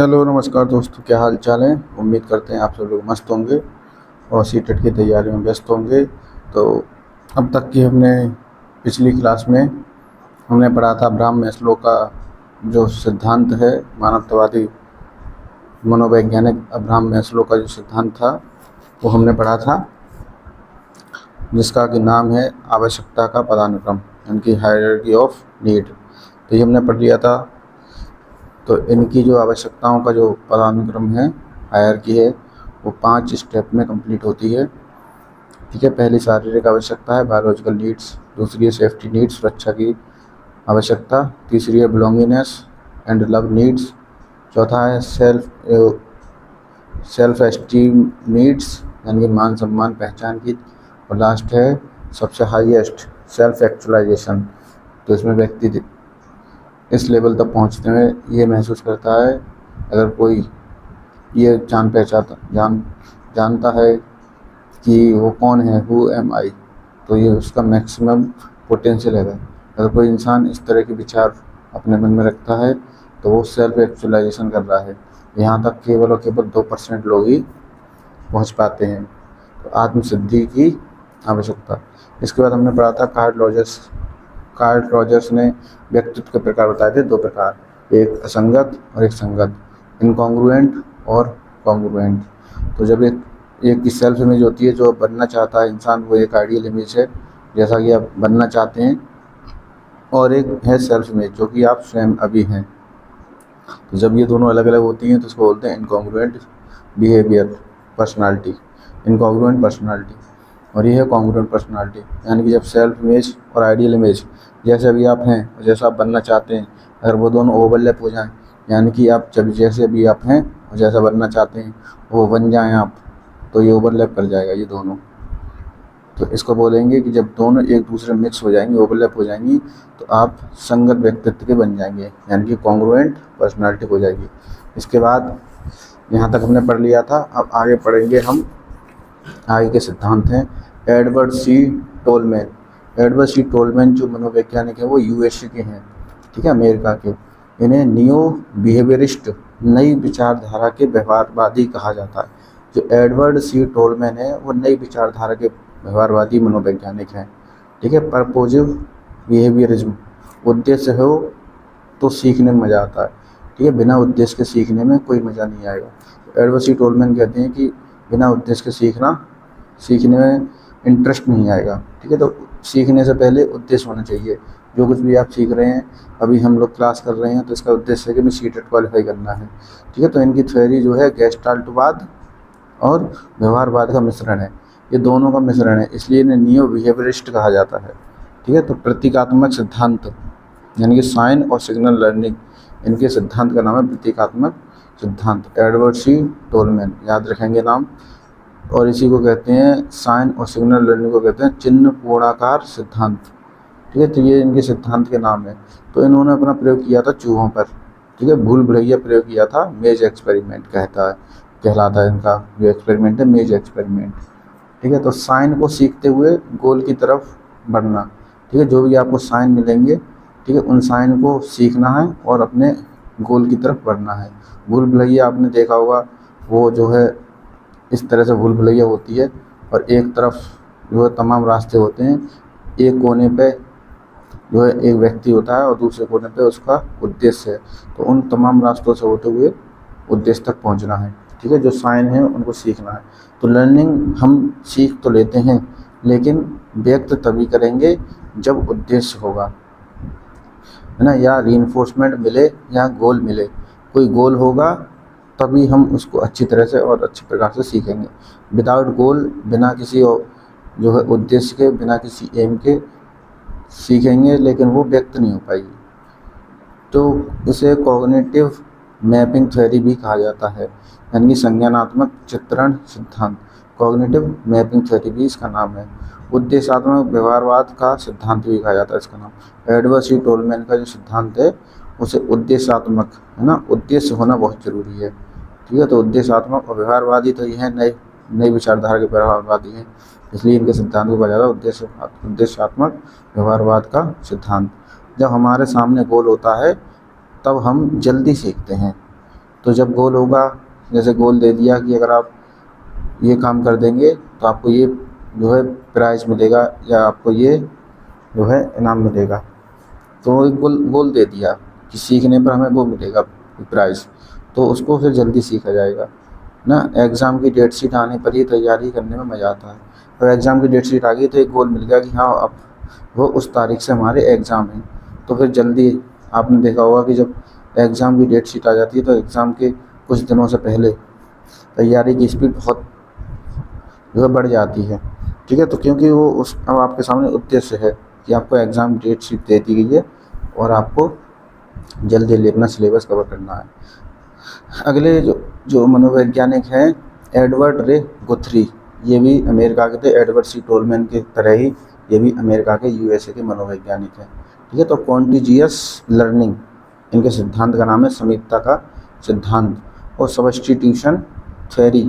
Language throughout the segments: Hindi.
हेलो नमस्कार दोस्तों, क्या हाल चाल है। उम्मीद करते हैं आप सब लोग मस्त होंगे और सीटेट की तैयारी में व्यस्त होंगे। तो अब तक की हमने पिछली क्लास में हमने पढ़ा था अब्राहम मैस्लो का जो सिद्धांत है, मानवतावादी मनोवैज्ञानिक अब्राहम मैस्लो का जो सिद्धांत था वो हमने पढ़ा था, जिसका कि नाम है आवश्यकता का पदानुक्रम, यानी कि हायरार्की ऑफ नीड। तो ये हमने पढ़ लिया था। तो इनकी जो आवश्यकताओं का जो पदानुक्रम है, हायरार्की है, वो 5 स्टेप में कंप्लीट होती है। ठीक है, पहली शारीरिक आवश्यकता है बायोलॉजिकल नीड्स, दूसरी है सेफ्टी नीड्स, सुरक्षा की आवश्यकता, तीसरी है बिलोंगिंगनेस एंड लव नीड्स, चौथा है सेल्फ एस्टीम नीड्स, यानी कि मान सम्मान पहचान की, और लास्ट है सबसे हाईएस्ट सेल्फ एक्चुअलाइजेशन। तो इसमें व्यक्ति इस लेवल तक पहुंचते हुए ये महसूस करता है, अगर कोई ये जानता है कि वो कौन है, हु एम आई, तो ये उसका मैक्सिमम पोटेंशियल है। अगर कोई इंसान इस तरह के विचार अपने मन में रखता है तो वो सेल्फ एक्चुअलाइजेशन कर रहा है। यहाँ तक केवल और केवल 2% लोग ही पहुँच पाते हैं। तो आत्मसिद्धि की आवश्यकता। इसके बाद हमने पढ़ा था कार्ल रॉजर्स ने व्यक्तित्व के प्रकार बताए थे, 2 प्रकार, एक असंगत और एक संगत, इनकॉन्ग्रुएंट और कॉन्ग्रुएंट। तो जब एक की सेल्फ इमेज होती है, जो बनना चाहता है इंसान, वो एक आइडियल इमेज है जैसा कि आप बनना चाहते हैं, और एक है सेल्फ इमेज जो कि आप स्वयं अभी हैं। तो जब ये दोनों अलग अलग होती हैं तो इसको बोलते हैं incongruent behaviour personality, incongruent personality. और ये है कॉन्ग्रुएंट पर्सनालिटी, यानी कि जब सेल्फ इमेज और आइडियल इमेज जैसे अभी आप हैं और जैसा आप बनना चाहते हैं, अगर वो दोनों ओवरलैप हो जाएं, यानी कि आप जब जैसे अभी आप हैं और जैसा बनना चाहते हैं वो बन जाएं आप, तो ये ओवरलैप कर जाएगा ये दोनों। तो इसको बोलेंगे कि जब दोनों एक दूसरे में मिक्स हो जाएंगी, ओवरलैप हो जाएंगी, तो आप संगत व्यक्तित्व के बन जाएंगे, यानी कि कॉन्ग्रुएंट पर्सनालिटी हो जाएगी। इसके बाद यहाँ तक हमने पढ़ लिया था। अब आगे पढ़ेंगे हम, आगे के सिद्धांत हैं एडवर्ड सी टोलमैन जो मनोवैज्ञानिक है वो यूएसए के हैं, ठीक है, अमेरिका के। इन्हें नियो बिहेवियरिस्ट, नई विचारधारा के व्यवहारवादी कहा जाता है। जो एडवर्ड सी टोलमैन है वो नई विचारधारा के व्यवहारवादी मनोवैज्ञानिक हैं, ठीक है। परपोजिव बिहेवियरिज्म, उद्देश्य हो तो सीखने में मज़ा आता है, ठीक है, बिना उद्देश्य के सीखने में कोई मज़ा नहीं आएगा। एडवर्ड सी टोलमैन कहते हैं कि बिना उद्देश्य के सीखने में इंटरेस्ट नहीं आएगा, ठीक है। तो सीखने से पहले उद्देश्य होना चाहिए। जो कुछ भी आप सीख रहे हैं, अभी हम लोग क्लास कर रहे हैं तो इसका उद्देश्य है कि हमें सीटेट क्वालिफाई करना है, ठीक है। तो इनकी थ्योरी जो है गेस्टाल्टवाद और व्यवहारवाद का मिश्रण है, ये दोनों का मिश्रण है, इसलिए इन्हें नियो बिहेवियरिस्ट कहा जाता है, ठीक है। तो प्रतीकात्मक सिद्धांत, यानी कि साइन और सिग्नल लर्निंग, इनके सिद्धांत का नाम है प्रतीकात्मक सिद्धांत। एडवर्ड सी टोलमैन, याद रखेंगे नाम। और इसी को कहते हैं, साइन और सिग्नल लर्निंग को कहते हैं चिन्ह पूर्णाकार सिद्धांत, ठीक है। तो ये इनके सिद्धांत के नाम है। तो इन्होंने अपना प्रयोग किया था चूहों पर, ठीक है, भूल भुलैया प्रयोग किया था, मेज एक्सपेरिमेंट कहलाता है इनका जो एक्सपेरिमेंट है, मेज एक्सपेरिमेंट, ठीक है। तो साइन को सीखते हुए गोल की तरफ बढ़ना, ठीक है, जो भी आपको साइन मिलेंगे, ठीक है, उन साइन को सीखना है और अपने गोल की तरफ बढ़ना है। भूल भुलैया आपने देखा होगा, वो जो है इस तरह से भूल भुलैया होती है, और एक तरफ जो है तमाम रास्ते होते हैं, एक कोने पे जो है एक व्यक्ति होता है और दूसरे कोने पे उसका उद्देश्य है। तो उन तमाम रास्तों से होते हुए उद्देश्य तक पहुंचना है, ठीक है। जो साइन है उनको सीखना है। तो लर्निंग हम सीख तो लेते हैं, लेकिन व्यक्त तभी करेंगे जब उद्देश्य होगा, है ना, या रीइंफोर्समेंट मिले या गोल मिले। कोई गोल होगा तभी हम उसको अच्छी तरह से और अच्छे प्रकार से सीखेंगे। विदाउट गोल, बिना किसी जो है उद्देश्य के, बिना किसी एम के सीखेंगे, लेकिन वो व्यक्त नहीं हो पाएगी। तो इसे कॉग्निटिव मैपिंग थ्योरी भी कहा जाता है, यानी कि संज्ञानात्मक चित्रण सिद्धांत। कॉग्निटिव मैपिंग थ्योरी भी इसका नाम है। उद्देश्यात्मक व्यवहारवाद का सिद्धांत भी कहा जाता है इसका नाम। एडवर्ड सी टोलमैन का जो सिद्धांत है उसे उद्देश्यात्मक, है ना, उद्देश्य होना बहुत जरूरी है, ठीक है। तो उद्देश्यात्मक और व्यवहारवादी तो ये है नई विचारधारा के व्यवहारवादी हैं, इसलिए इनके सिद्धांत को कहा जाता है उद्देश्यात्मक व्यवहारवाद का सिद्धांत। जब हमारे सामने गोल होता है तब हम जल्दी सीखते हैं, तो जब गोल होगा, जैसे गोल दे दिया कि अगर आप ये काम कर देंगे तो आपको ये जो है प्राइज़ मिलेगा या आपको ये जो है इनाम मिलेगा। तो एक गोल गोल दे दिया कि सीखने पर हमें वो मिलेगा प्राइज़, तो उसको फिर जल्दी सीखा जाएगा ना। एग्ज़ाम की डेट शीट आने पर ही तैयारी करने में मज़ा आता है। और एग्ज़ाम की डेट शीट आ गई तो एक गोल मिल गया कि हाँ अब वो उस तारीख से हमारे एग्ज़ाम हैं, तो फिर जल्दी आपने देखा होगा कि जब एग्ज़ाम की डेट शीट आ जाती है तो एग्ज़ाम के कुछ दिनों से पहले तैयारी की स्पीड बहुत जो है बढ़ जाती है। ठीक है, तो क्योंकि वो उस अब आपके सामने उद्देश्य है कि आपको एग्ज़ाम डेट शीट दे दी गई है और आपको जल्दी जल्दी अपना सिलेबस कवर करना है। अगले जो जो मनोवैज्ञानिक हैं एडवर्ड रे गुथ्री, ये भी अमेरिका के थे। एडवर्ड सी टोलमैन की तरह ही ये भी अमेरिका के यूएसए के मनोवैज्ञानिक हैं। ठीक है, तो कॉन्टीजियस लर्निंग इनके सिद्धांत का नाम है, समीपता का सिद्धांत, और सब्स्टिट्यूशन थ्योरी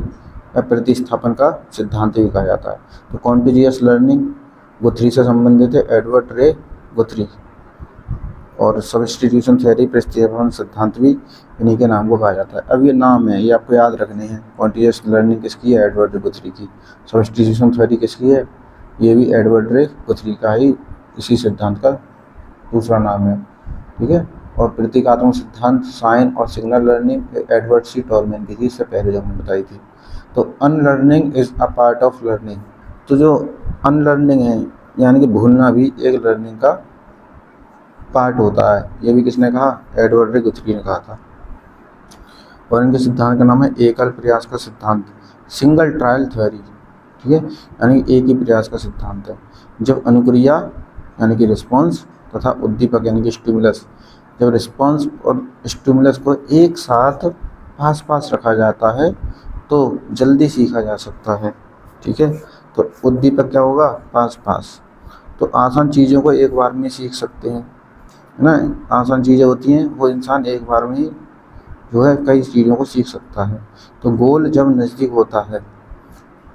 या प्रतिस्थापन का सिद्धांत भी कहा जाता है। तो कॉन्टीजियस लर्निंग गुथ्री से संबंधित है, एडवर्ड रे गुथ्री, और सब्स्टिट्यूशन थ्योरी प्रतिस्थापन सिद्धांत भी इन्हीं के नाम को कहा जाता है। अब ये नाम है, ये आपको याद रखने हैं। कॉन्टीजियस लर्निंग किसकी है? एडवर्ड रे गुथ्री की। सब्स्टिट्यूशन थ्योरी किसकी है? ये भी एडवर्ड रे गुथ्री का ही इसी सिद्धांत का दूसरा नाम है। ठीक है, और प्रतीकात्मक सिद्धांत साइन और सिग्नल लर्निंग एडवर्ड सी टोलमैन की थी, इससे पहले जो हमने बताई थी। तो unlearning is a part of learning, तो जो अनलर्निंग है यानी कि भूलना भी एक लर्निंग का पार्ट होता है। ये भी किसने कहा? एडवर्ड रे गुथ्री ने कहा था। और इनके सिद्धांत का नाम है एकल प्रयास का सिद्धांत, सिंगल ट्रायल थ्योरी। ठीक है, यानी एक ही प्रयास का सिद्धांत है। जब अनुक्रिया यानी कि रिस्पॉन्स तथा उद्दीपक यानी कि स्टिमुलस, जब रिस्पॉन्स और स्टिमुलस को एक साथ पास पास रखा जाता है तो जल्दी सीखा जा सकता है। ठीक है, तो उद्दीपक क्या होगा? पास पास। तो आसान चीज़ों को एक बार में सीख सकते हैं, है ना। आसान चीज़ें होती हैं वो इंसान एक बार में ही जो है कई चीज़ों को सीख सकता है। तो गोल जब नज़दीक होता है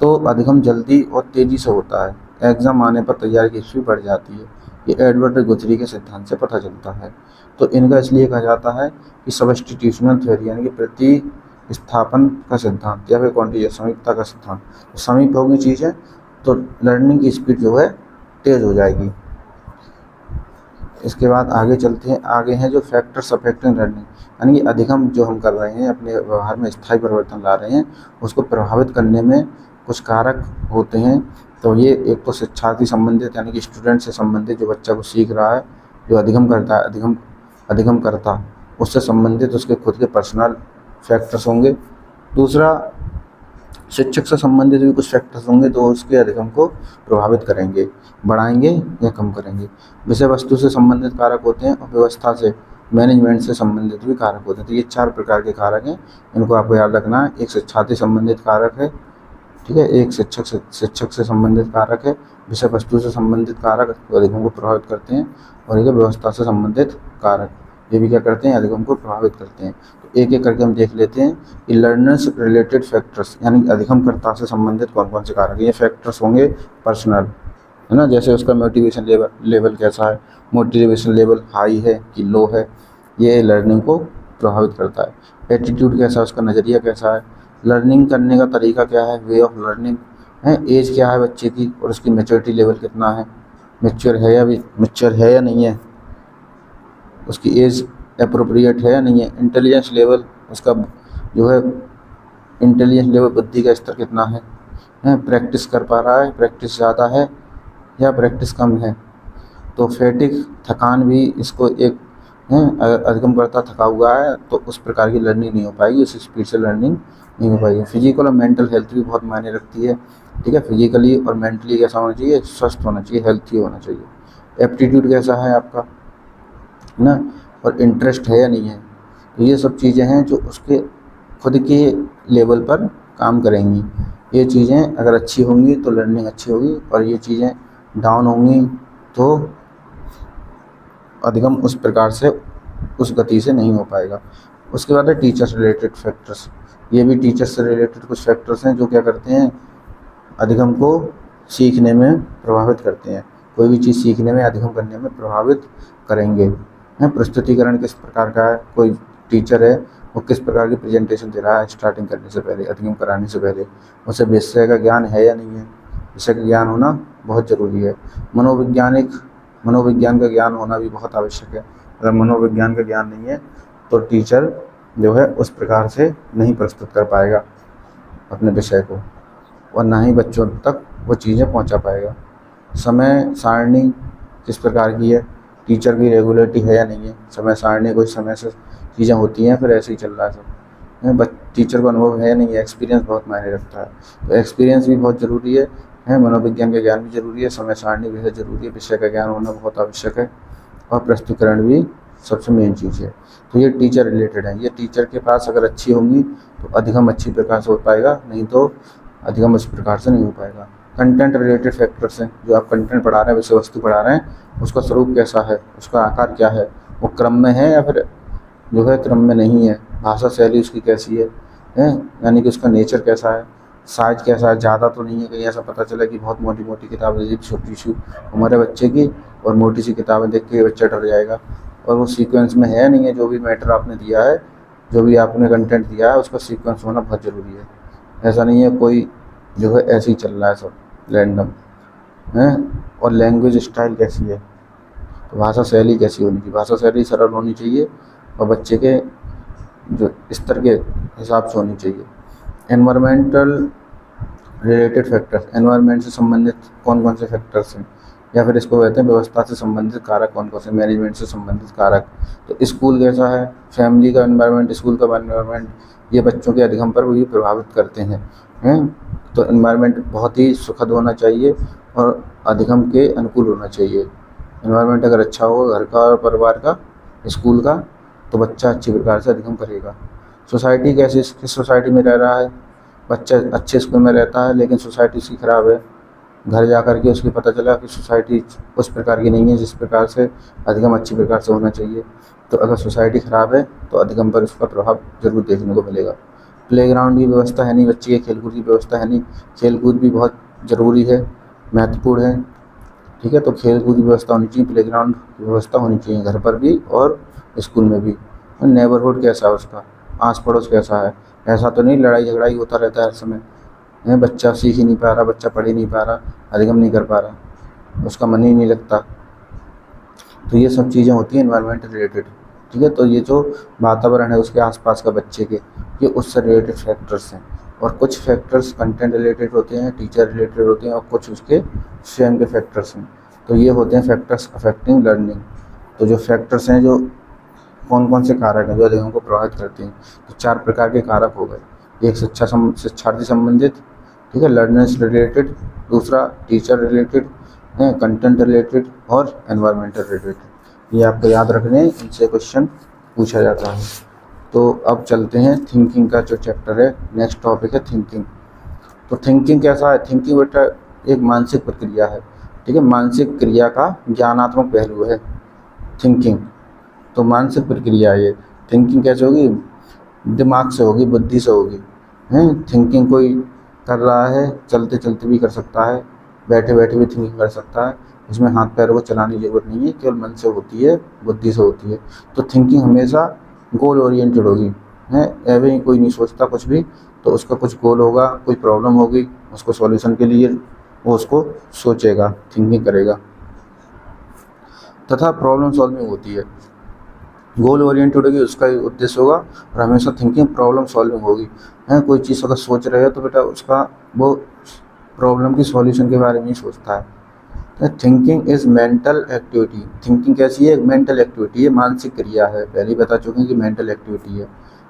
तो अधिगम जल्दी और तेज़ी से होता है। एग्ज़ाम आने पर तैयारी की स्पीड बढ़ जाती है। ये एडवर्ड रे गुथ्री के सिद्धांत से पता चलता है। तो इनका इसलिए कहा जाता है कि सब्स्टिट्यूशनल थ्योरी यानी कि प्रतिस्थापन का सिद्धांत या फिर कॉन्टीजियस समीपता का सिद्धांत। तो समीप होगी चीज़ें तो लर्निंग की स्पीड जो है तेज़ हो जाएगी। इसके बाद आगे चलते हैं। आगे हैं जो फैक्टर्स अफेक्टिंग लर्निंग, यानी कि अधिगम जो हम कर रहे हैं, अपने व्यवहार में स्थायी परिवर्तन ला रहे हैं, उसको प्रभावित करने में कुछ कारक होते हैं। तो ये एक तो शिक्षार्थी संबंधित यानी कि स्टूडेंट से संबंधित, जो बच्चा को सीख रहा है, जो अधिगम करता है, अधिगम करता उससे संबंधित उसके खुद के पर्सनल फैक्टर्स होंगे। दूसरा, शिक्षक से संबंधित भी कुछ फैक्टर्स होंगे तो उसके अधिगम को प्रभावित करेंगे, बढ़ाएंगे या कम करेंगे। विषय वस्तु से संबंधित कारक होते हैं और व्यवस्था से, मैनेजमेंट से संबंधित भी कारक होते हैं। तो ये 4 प्रकार के कारक हैं, इनको आपको याद रखना है। एक शिक्षार्थी संबंधित कारक है, ठीक है, एक शिक्षक से संबंधित कारक है, विषय वस्तु से संबंधित कारक अधिगम को प्रभावित करते हैं, और एक व्यवस्था से संबंधित कारक, ये भी क्या करते हैं? अधिगम को प्रभावित करते हैं। तो एक एक करके हम देख लेते हैं कि लर्नर्स रिलेटेड फैक्टर्स यानी अधिगमकर्ता से संबंधित कौन कौन से कारक हैं। ये फैक्टर्स होंगे पर्सनल, है ना, जैसे उसका मोटिवेशन लेवल कैसा है, मोटिवेशन लेवल हाई है कि लो है, ये लर्निंग को प्रभावित करता है। एटीट्यूड कैसा है, उसका नज़रिया कैसा है, लर्निंग करने का तरीका क्या है, वे ऑफ लर्निंग है, एज क्या है बच्चे की और उसकी मैच्योरिटी लेवल कितना है, मैच्योर है या नहीं है, उसकी एज अप्रोप्रिएट है या नहीं है। इंटेलिजेंस लेवल, उसका जो है इंटेलिजेंस लेवल, बुद्धि का स्तर कितना है, प्रैक्टिस कर पा रहा है, प्रैक्टिस ज़्यादा है या प्रैक्टिस कम है। तो फैटिग, थकान भी इसको एक है, अगर अधिगमकर्ता थका हुआ है तो उस प्रकार की लर्निंग नहीं हो पाएगी, उस स्पीड से लर्निंग नहीं हो पाएगी। फिजिकल और मेंटल हेल्थ भी बहुत मायने रखती है। ठीक है, फिजिकली और मेंटली कैसा होना चाहिए? स्वस्थ होना चाहिए, हेल्थी होना चाहिए। एप्टीट्यूड कैसा है आपका, है ना, और इंटरेस्ट है या नहीं है। तो ये सब चीज़ें हैं जो उसके खुद के लेवल पर काम करेंगी। ये चीज़ें अगर अच्छी होंगी तो लर्निंग अच्छी होगी, और ये चीज़ें डाउन होंगी तो अधिगम उस प्रकार से, उस गति से नहीं हो पाएगा। उसके बाद है टीचर्स रिलेटेड फैक्टर्स। ये भी टीचर्स से रिलेटेड कुछ फैक्टर्स हैं जो क्या करते हैं? अधिगम को सीखने में प्रभावित करते हैं। कोई भी चीज़ सीखने में, अधिगम करने में प्रभावित करेंगे। प्रस्तुतिकरण किस प्रकार का है? कोई टीचर है वो किस प्रकार की प्रेजेंटेशन दे रहा है स्टार्टिंग करने से पहले, अधिगम कराने से पहले, उसे विषय का ज्ञान है या नहीं है। विषय का ज्ञान होना बहुत ज़रूरी है। मनोविज्ञान का ज्ञान होना भी बहुत आवश्यक है। अगर मनोविज्ञान का ज्ञान नहीं है तो टीचर जो है उस प्रकार से नहीं प्रस्तुत कर पाएगा अपने विषय को, और ना ही बच्चों तक वो चीज़ें पहुंचा पाएगा। समय सारणी किस प्रकार की है, टीचर की रेगुलरिटी है या नहीं है। समय सारणी कोई समय से चीज़ें होती हैं फिर ऐसे ही चल रहा है सब, बट टीचर को अनुभव है या नहीं है। एक्सपीरियंस बहुत मायने रखता है, तो एक्सपीरियंस भी बहुत ज़रूरी है। मनोविज्ञान का ज्ञान भी ज़रूरी है, समय सारणी भी है ज़रूरी है, विषय का ज्ञान होना बहुत आवश्यक है, और प्रस्तुतिकरण भी सबसे मेन चीज़ है। तो ये टीचर रिलेटेड है। ये टीचर के पास अगर अच्छी होंगी तो अधिगम अच्छी प्रकार से हो पाएगा, नहीं तो अधिगम उस प्रकार से नहीं हो पाएगा। कंटेंट रिलेटेड फैक्टर्स हैं, जो आप कंटेंट पढ़ा रहे हैं, विषय वस्तु पढ़ा रहे हैं, उसका स्वरूप कैसा है, उसका आकार क्या है, वो क्रम में है या फिर जो है क्रम में नहीं है। भाषा शैली उसकी कैसी है, यानी कि उसका नेचर कैसा है, साइज कैसा है, ज़्यादा तो नहीं है कहीं ऐसा पता चला कि बहुत मोटी मोटी किताबें दे दी छोटी सी हमारे बच्चे की, और मोटी सी किताबें देख के बच्चा डर जाएगा, और वो सीक्वेंस में है नहीं है। जो भी मैटर आपने दिया है, जो भी आपने कंटेंट दिया है, उसका सीक्वेंस होना बहुत ज़रूरी है। ऐसा नहीं है कोई जो है ऐसे ही चल रहा है सब रैंडम है। और लैंग्वेज स्टाइल कैसी है, तो भाषा शैली कैसी होनी चाहिए। भाषा शैली सरल होनी चाहिए और बच्चे के जो स्तर के हिसाब से होनी चाहिए। एनवायरमेंटल रिलेटेड फैक्टर्स, एनवायरनमेंट से संबंधित कौन कौन से फैक्टर्स हैं, या फिर इसको कहते हैं व्यवस्था से संबंधित कारक कौन कौन से, मैनेजमेंट से संबंधित कारक। तो स्कूल कैसा है, फैमिली का एनवायरनमेंट, स्कूल का एनवायरनमेंट, ये बच्चों के अधिगम पर भी प्रभावित करते हैं। तो एनवायरनमेंट बहुत ही सुखद होना चाहिए और अधिगम के अनुकूल होना चाहिए। एनवायरनमेंट अगर अच्छा होगा घर का और परिवार का, स्कूल का, तो बच्चा अच्छी प्रकार से अधिगम करेगा। सोसाइटी कैसी, किस सोसाइटी में रह रहा है बच्चा, अच्छे स्कूल में रहता है लेकिन सोसाइटी उसकी ख़राब है, घर जा कर के उसकी पता चला कि सोसाइटी उस प्रकार की नहीं है जिस प्रकार से अधिगम अच्छी प्रकार से होना चाहिए। तो अगर सोसाइटी ख़राब है तो अधिगम पर उसका प्रभाव ज़रूर देखने को मिलेगा। प्लेग्राउंड की व्यवस्था है नहीं, बच्चे के खेलकूद की व्यवस्था है नहीं। खेलकूद भी बहुत ज़रूरी है, महत्वपूर्ण है, ठीक है। तो खेलकूद की व्यवस्था होनी चाहिए, प्लेग्राउंड की व्यवस्था होनी चाहिए घर पर भी और स्कूल में भी। नेबरहुड कैसा है उसका, आस पड़ोस कैसा है, ऐसा तो नहीं लड़ाई झगड़ा ही होता रहता है हर समय, बच्चा सीख ही नहीं पा रहा, बच्चा पढ़ ही नहीं पा रहा, अधिगम नहीं कर पा रहा, उसका मन ही नहीं लगता। तो ये सब चीज़ें होती हैं एनवायरनमेंट रिलेटेड, ठीक है। तो ये जो वातावरण है उसके आसपास का बच्चे के, ये उससे रिलेटेड फैक्टर्स हैं। और कुछ फैक्टर्स कंटेंट रिलेटेड होते हैं, टीचर रिलेटेड होते हैं, और कुछ उसके स्वयं के फैक्टर्स हैं। तो ये होते हैं फैक्टर्स अफेक्टिंग लर्निंग। तो जो फैक्टर्स हैं, जो कौन कौन से कारक हैं जो अधिगम को प्रभावित करते हैं, तो 4 प्रकार के कारक हो गए। एक शिक्षार्थी संबंधित, ठीक है, लर्नर्स रिलेटेड, दूसरा टीचर रिलेटेड, कंटेंट रिलेटेड, और एनवायरमेंटल रिलेटेड। ये आपको याद रखने, इनसे क्वेश्चन पूछा जाता है। तो अब चलते हैं थिंकिंग का जो चैप्टर है, नेक्स्ट टॉपिक है थिंकिंग। तो थिंकिंग कैसा है, थिंकिंग बेटा एक मानसिक प्रक्रिया है, ठीक है। मानसिक क्रिया का ज्ञानात्मक पहलू है थिंकिंग। तो मानसिक प्रक्रिया है ये। थिंकिंग कैसे होगी, दिमाग से होगी, बुद्धि से होगी, थिंकिंग कोई कर रहा है चलते चलते भी कर सकता है, बैठे बैठे भी थिंकिंग कर सकता है, इसमें हाथ पैरों को चलाने की जरूरत नहीं है, केवल मन से होती है, बुद्धि से होती है। तो थिंकिंग हमेशा गोल ओरिएंटेड होगी, ऐसे ही कोई नहीं सोचता कुछ भी, तो उसका कुछ गोल होगा, कोई प्रॉब्लम होगी, उसको सॉल्यूशन के लिए वो उसको सोचेगा, थिंकिंग करेगा, तथा प्रॉब्लम सॉल्विंग होती है। गोल ओरिएंटेड होगी, उसका ही उद्देश्य होगा, और हमेशा थिंकिंग प्रॉब्लम सॉल्विंग होगी। कोई चीज़ अगर सोच रहे हो तो बेटा उसका वो प्रॉब्लम की सॉल्यूशन के बारे में ही सोचता है। Thinking is mental activity. Thinking कैसी है, मेंटल एक्टिविटी है, मानसिक क्रिया है, पहले ही बता चुके हैं कि मेंटल एक्टिविटी है।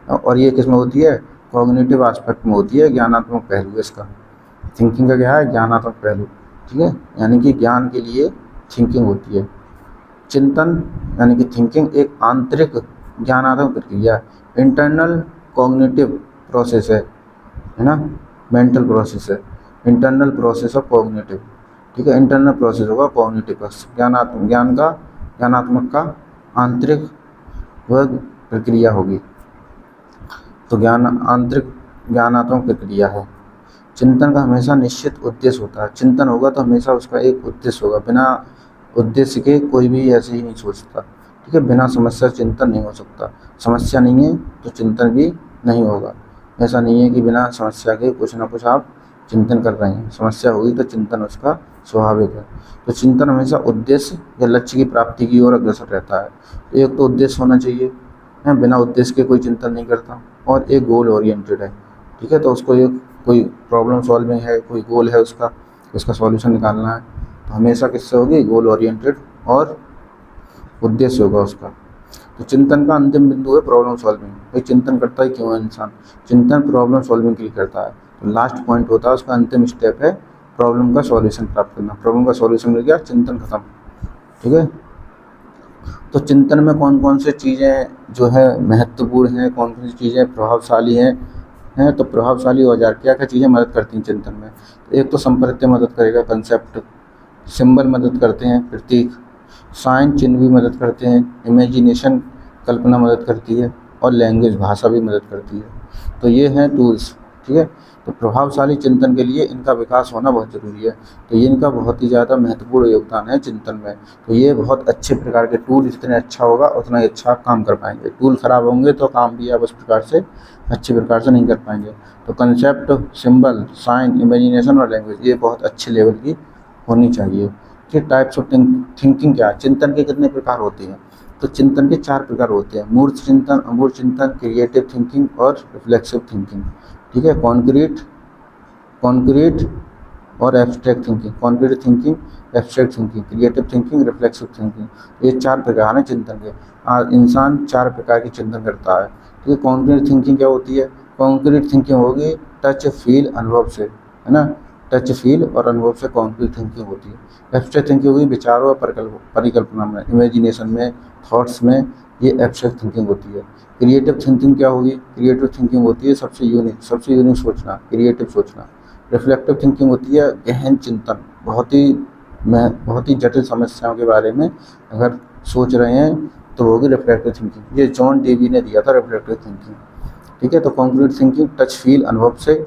और ये किस में होती है, कॉग्निटिव एस्पेक्ट में होती है, ज्ञानात्मक पहलू है इसका। थिंकिंग का क्या है, ज्ञानात्मक पहलू, ठीक है, यानी कि ज्ञान के लिए थिंकिंग होती है। चिंतन यानी कि थिंकिंग एक आंतरिक ज्ञानात्मक प्रक्रिया, इंटरनल कॉग्निटिव प्रोसेस है ना, मेंटल प्रोसेस है, इंटरनल प्रोसेस ऑफ कॉग्निटिव, ठीक है। इंटरनल प्रोसेस होगा कॉग्निटिव का, ज्ञानात्मक का आंतरिक वह प्रक्रिया होगी। तो आंतरिक ज्ञानात्मक प्रक्रिया है। चिंतन का हमेशा निश्चित उद्देश्य होता है, चिंतन होगा तो हमेशा उसका एक उद्देश्य होगा, बिना उद्देश्य के कोई भी ऐसे ही नहीं सोचता, ठीक है, बिना समस्या चिंतन नहीं हो सकता। समस्या नहीं है तो चिंतन भी नहीं होगा। ऐसा नहीं है कि बिना समस्या के कुछ ना कुछ आप चिंतन कर रहे हैं, समस्या होगी तो चिंतन उसका स्वाभाविक है। तो चिंतन हमेशा उद्देश्य या लक्ष्य की प्राप्ति की ओर अग्रसर रहता है। तो एक तो उद्देश्य होना चाहिए, है, बिना उद्देश्य के कोई चिंतन नहीं करता, और एक गोल ओरिएंटेड है। ठीक है, तो उसको एक कोई प्रॉब्लम सॉल्विंग है, कोई गोल है उसका सॉल्यूशन निकालना है, तो हमेशा किससे होगी, गोल ओरिएंटेड और उद्देश्य होगा उसका। तो चिंतन का अंतिम बिंदु है प्रॉब्लम सॉल्विंग। भाई चिंतन करता है क्यों है इंसान, चिंतन प्रॉब्लम सॉल्विंग के लिए करता है। तो लास्ट पॉइंट होता है उसका, अंतिम स्टेप है प्रॉब्लम का सॉल्यूशन प्राप्त करना। प्रॉब्लम का सॉल्यूशन मिल गया, चिंतन खत्म। ठीक है, तो चिंतन में कौन कौन से चीज़ें जो है महत्वपूर्ण हैं, कौन कौन सी चीज़ें प्रभावशाली हैं। तो प्रभावशाली औजार क्या क्या चीज़ें मदद करती हैं चिंतन में। तो एक तो संप्रत्यय मदद करेगा, कंसेप्ट, सिंबल मदद करते हैं, प्रतीक, साइन चिन्ह भी मदद करते हैं, इमेजिनेशन कल्पना मदद करती है, और लैंग्वेज भाषा भी मदद करती है। तो ये हैं टूल्स। ठीक है, तो प्रभावशाली चिंतन के लिए इनका विकास होना बहुत ज़रूरी है। तो ये इनका बहुत ही ज़्यादा महत्वपूर्ण योगदान है चिंतन में। तो ये बहुत अच्छे प्रकार के टूल, जितने अच्छा होगा उतना ही अच्छा काम कर पाएंगे। टूल खराब होंगे तो काम भी आप उस प्रकार से अच्छे प्रकार से नहीं कर पाएंगे। तो कंसेप्ट, सिंबल, साइन, इमेजिनेशन और लैंग्वेज ये बहुत अच्छे लेवल की होनी चाहिए। कि टाइप्स ऑफ थिंकिंग क्या है, चिंतन के कितने प्रकार होते हैं। तो चिंतन के 4 प्रकार होते हैं, मूर्त चिंतन, अमूर्त चिंतन, क्रिएटिव थिंकिंग और रिफ्लेक्सिव थिंकिंग। ठीक है, कॉन्क्रीट और abstract thinking, concrete thinking, abstract thinking, creative thinking, reflexive thinking. ये 4 प्रकार हैं चिंतन के। इंसान 4 प्रकार की चिंतन करता है। ठीक है, कॉन्क्रीट थिंकिंग क्या होती है, कॉन्क्रीट थिंकिंग होगी टच, फील, अनुभव से, है ना, टच, फील और अनुभव से कॉन्क्रीट थिंकिंग होती है। एब्स्ट्रैक्ट थिंकिंग होगी विचारों और परिकल्पना में, इमेजिनेशन में, थॉट्स में, ये एब्स्ट्रैक्ट थिंकिंग होती है। क्रिएटिव थिंकिंग क्या होगी, क्रिएटिव थिंकिंग होती है सबसे यूनिक सोचना, क्रिएटिव सोचना। रिफ्लेक्टिव थिंकिंग होती है गहन चिंतन, बहुत ही जटिल समस्याओं के बारे में अगर सोच रहे हैं तो होगी रिफ्लेक्टिव थिंकिंग। ये जॉन डेवी ने दिया था रिफ्लेक्टिव थिंकिंग। ठीक है, तो कॉन्क्रीट थिंकिंग टच, फील, अनुभव से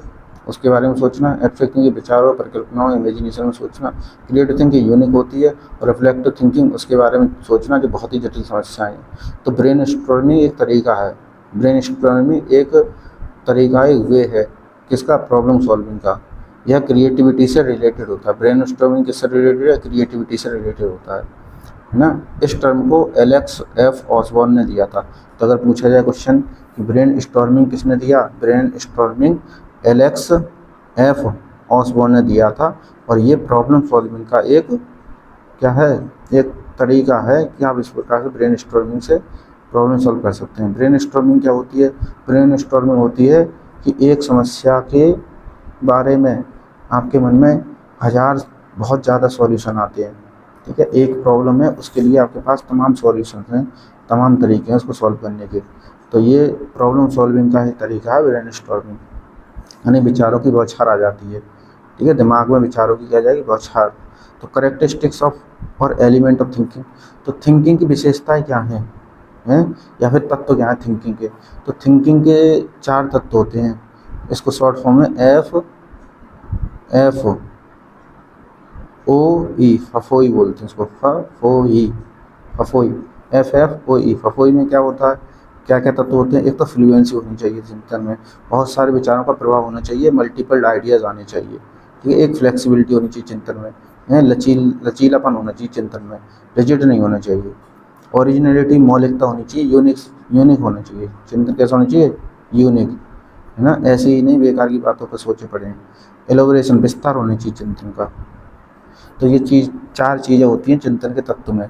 उसके बारे में सोचना, एब्स्ट्रैक्ट थिंकिंग विचारों, परिकल्पनाओं, इमेजिनेशन में सोचना, क्रिएटिव थिंकिंग यूनिक होती है, और रिफ्लेक्टिव थिंकिंग उसके बारे में सोचना जो बहुत ही जटिल समस्याएं हैं। तो ब्रेन स्टॉर्मिंग एक तरीका है, ब्रेन स्टॉर्मिंग एक तरीका, एक वे है किसका, प्रॉब्लम सॉल्विंग का। यह क्रिएटिविटी से रिलेटेड होता है। ब्रेन स्टॉर्मिंग किससे रिलेटेड है, क्रिएटिविटी से रिलेटेड होता है ना। इस टर्म को एलेक्स एफ ऑसबॉर्न ने दिया था। तो अगर पूछा जाए क्वेश्चन कि ब्रेन स्टॉर्मिंग किसने दिया, brainstorming Alex F Osborn ने दिया था। और ये प्रॉब्लम सॉल्विंग का एक क्या है, एक तरीका है कि आप इस प्रकार से ब्रेन स्टॉर्मिंग से प्रॉब्लम सॉल्व कर सकते हैं। ब्रेन स्टॉर्मिंग क्या होती है, ब्रेन स्टॉर्मिंग होती है कि एक समस्या के बारे में आपके मन में बहुत ज़्यादा सॉल्यूशन आते हैं। ठीक है, एक प्रॉब्लम है उसके लिए आपके पास तमाम सॉल्यूशन हैं, तमाम तरीके हैं उसको सॉल्व करने के। तो ये प्रॉब्लम सॉल्विंग का ही तरीका है ब्रेन स्टॉर्मिंग, यानी विचारों की बौछार आ जाती है। ठीक है, दिमाग में विचारों की क्या जाएगी, बौछार। तो करेक्टरिस्टिक्स ऑफ और एलिमेंट ऑफ थिंकिंग, तो थिंकिंग की विशेषताएं क्या हैं या फिर तत्व क्या हैं थिंकिंग के। तो थिंकिंग के 4 तत्व होते हैं, इसको शॉर्ट फॉर्म में एफ ओ ई, फफोई बोलते हैं इसको, फफोई, FFOE। फफोई में क्या होता है, क्या क्या तत्व होते हैं। एक तो फ्लुएंसी होनी चाहिए चिंतन में, बहुत सारे विचारों का प्रभाव होना चाहिए, मल्टीपल आइडियाज़ आने चाहिए। ठीक है, एक फ्लेक्सिबिलिटी होनी चाहिए चिंतन में, लचीलापन होना चाहिए चिंतन में, रिजिड नहीं होना चाहिए। ओरिजिनलिटी, मौलिकता होनी चाहिए, यूनिक होना चाहिए। चिंतन कैसा होना चाहिए, यूनिक, है ना, ऐसे ही नहीं बेकार की बातों पर सोचे पड़े हैं। एलोबरेशन, विस्तार होना चाहिए चिंतन का। तो ये 4 चीज़ें होती हैं चिंतन के तत्व में।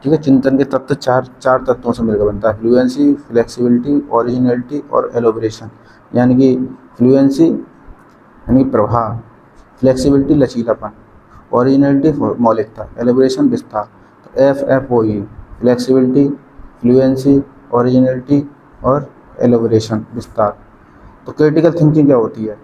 ठीक है, चिंतन के तत्व 4 तत्वों से मिलकर बनता है, फ्लुएंसी, फ्लेक्सिबिलिटी, ओरिजिनलिटी और एलोबरेशन। यानी कि फ्लुएंसी यानी प्रभाव, फ्लेक्सिबिलिटी लचीलापन, ओरिजिनलिटी मौलिकता, एलोबरेशन विस्तार। तो FFOE, फ्लेक्सिबिलिटी, फ्लुएंसी, ओरिजिनलिटी और एलोबरेशन विस्तार। तो क्रिटिकल थिंकिंग क्या होती है,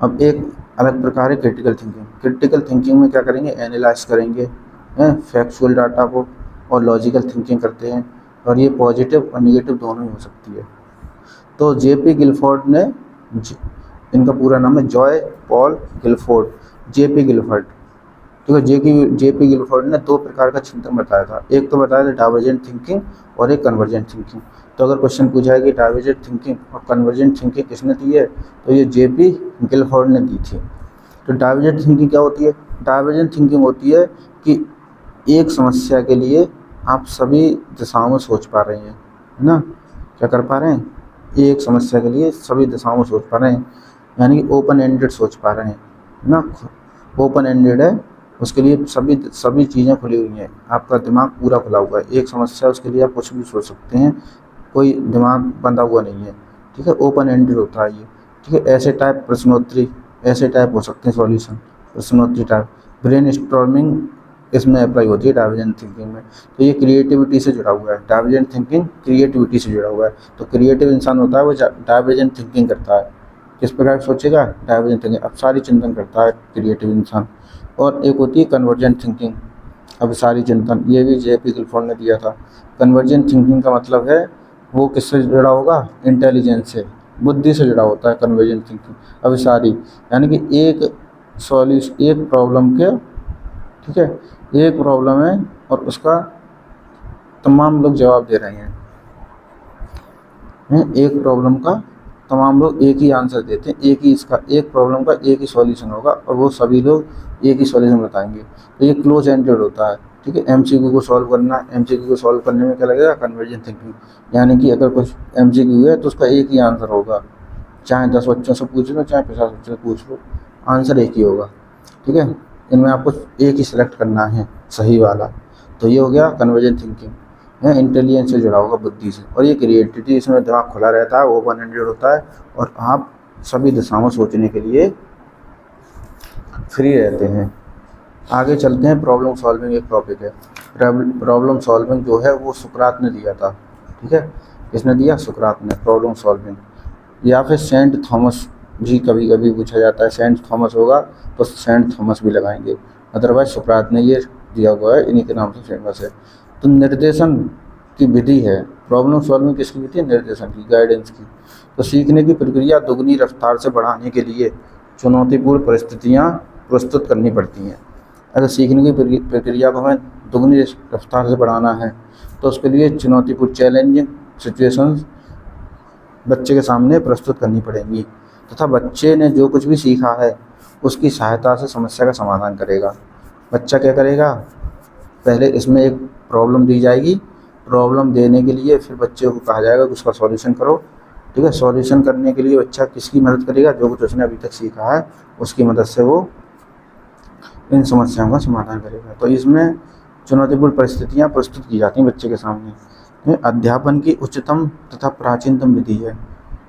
अब एक अलग प्रकार है क्रिटिकल थिंकिंग। क्रिटिकल थिंकिंग में क्या करेंगे, एनालाइज करेंगे फैक्चुअल डाटा को, और लॉजिकल थिंकिंग करते हैं, और ये पॉजिटिव और निगेटिव दोनों ही हो सकती है। तो JP गिलफोर्ड ने, इनका पूरा नाम है Joy Paul Guilford, JP Guilford. ठीक है। जेपी गिलफोर्ड ने 2 प्रकार का चिंतन बताया था, एक तो बताया था डाइवर्जेंट थिंकिंग और एक कन्वर्जेंट थिंकिंग। तो अगर क्वेश्चन पूछा है कि डाइवर्जेंट थिंकिंग और कन्वर्जेंट थिंकिंग किसने दी है, तो ये जेपी गिलफोर्ड ने दी थी। तो डाइवर्जेंट थिंकिंग क्या होती है? डाइवर्जेंट थिंकिंग होती है कि एक समस्या के लिए आप सभी दिशाओं में सोच पा रहे हैं, है ना? क्या कर पा रहे हैं? एक समस्या के लिए सभी दिशाओं में सोच पा रहे हैं, यानी कि ओपन एंडेड सोच पा रहे हैं, है ना? ओपन एंडेड है, उसके लिए सभी चीज़ें खुली हुई हैं, आपका दिमाग पूरा खुला हुआ है। एक समस्या उसके लिए आप कुछ भी सोच सकते हैं, कोई दिमाग बंधा हुआ नहीं है, ठीक है। ओपन एंडेड होता है ये, ठीक है। ऐसे टाइप प्रश्नोत्तरी, ऐसे टाइप हो सकते हैं सॉल्यूशन, प्रश्नोत्तरी टाइप। ब्रेन स्टॉर्मिंग इसमें अप्लाई होती है डाइवर्जेंट थिंकिंग में। तो ये क्रिएटिविटी से जुड़ा हुआ है, डाइवर्जेंट थिंकिंग क्रिएटिविटी से जुड़ा हुआ है। तो क्रिएटिव इंसान होता है वो डाइवर्जेंट थिंकिंग करता है। किस प्रकार सोचेगा? डाइवर्जेंट थिंकिंग, अब सारी चिंतन करता है क्रिएटिव इंसान। और एक होती है कन्वर्जेंट थिंकिंग, अब सारी चिंतन, ये भी जेपी गिलफोर्ड ने दिया था। कन्वर्जेंट थिंकिंग का मतलब है वो किससे जुड़ा होगा? इंटेलिजेंस से, बुद्धि से जुड़ा होता है कन्वर्जेंट थिंकिंग। अब सारी, यानी कि एक प्रॉब्लम के, ठीक है, एक प्रॉब्लम है और उसका तमाम लोग जवाब दे रहे हैं, एक प्रॉब्लम का तमाम लोग एक ही आंसर देते हैं, एक प्रॉब्लम का एक ही सॉल्यूशन होगा और वो सभी लोग एक ही सॉल्यूशन बताएंगे। तो ये क्लोज एंडेड होता है, ठीक है। एमसीक्यू को सॉल्व करना, एमसीक्यू को सॉल्व करने में क्या लगेगा? कन्वर्जेंट थिंकिंग, यानी कि अगर कुछ एमसीक्यू है तो उसका एक ही आंसर होगा, चाहे 10 बच्चों से पूछ लो चाहे 50 बच्चों से पूछ लो, आंसर एक ही होगा, ठीक है। इनमें आपको एक ही सिलेक्ट करना है, सही वाला। तो ये हो गया कन्वर्जेंट थिंकिंग, है इंटेलिजेंस से जुड़ा होगा, बुद्धि से। और ये क्रिएटिविटी, इसमें दिमाग खुला रहता है, ओपन एंडेड होता है और आप सभी दिशाओं सोचने के लिए फ्री रहते हैं। आगे चलते हैं, प्रॉब्लम सॉल्विंग एक टॉपिक है। प्रॉब्लम सॉल्विंग जो है वो सुकरात ने दिया था, ठीक है। किसने दिया? सुकरात ने, प्रॉब्लम सॉल्विंग। या फिर सेंट थॉमस भी कभी कभी पूछा जाता है, सेंट थॉमस होगा तो सेंट थॉमस भी लगाएंगे, अदरवाइज सुकरात ने ये दिया हुआ है, इन्हीं के नाम से फेमस है। तो निर्देशन की विधि है, प्रॉब्लम सॉल्विंग किसकी विधि है? निर्देशन की, गाइडेंस की। तो सीखने की प्रक्रिया दोगुनी रफ्तार से बढ़ाने के लिए चुनौतीपूर्ण परिस्थितियाँ प्रस्तुत करनी पड़ती हैं। अगर सीखने की प्रक्रिया को हमें दोगुनी रफ्तार से बढ़ाना है तो उसके लिए चुनौतीपूर्ण चैलेंजिंग सिचुएशंस बच्चे के सामने प्रस्तुत करनी पड़ेंगी, तथा बच्चे ने जो कुछ भी सीखा है उसकी सहायता से समस्या का समाधान करेगा। बच्चा क्या करेगा? पहले इसमें एक प्रॉब्लम दी जाएगी, प्रॉब्लम देने के लिए फिर बच्चे को कहा जाएगा कि उसका सॉल्यूशन करो, ठीक है। सॉल्यूशन करने के लिए बच्चा किसकी मदद करेगा? जो कुछ उसने अभी तक सीखा है उसकी मदद से वो इन समस्याओं का समाधान करेगा। तो इसमें चुनौतीपूर्ण परिस्थितियाँ प्रस्तुत की जाती हैं बच्चे के सामने। ये अध्यापन की उच्चतम तथा प्राचीनतम विधि है।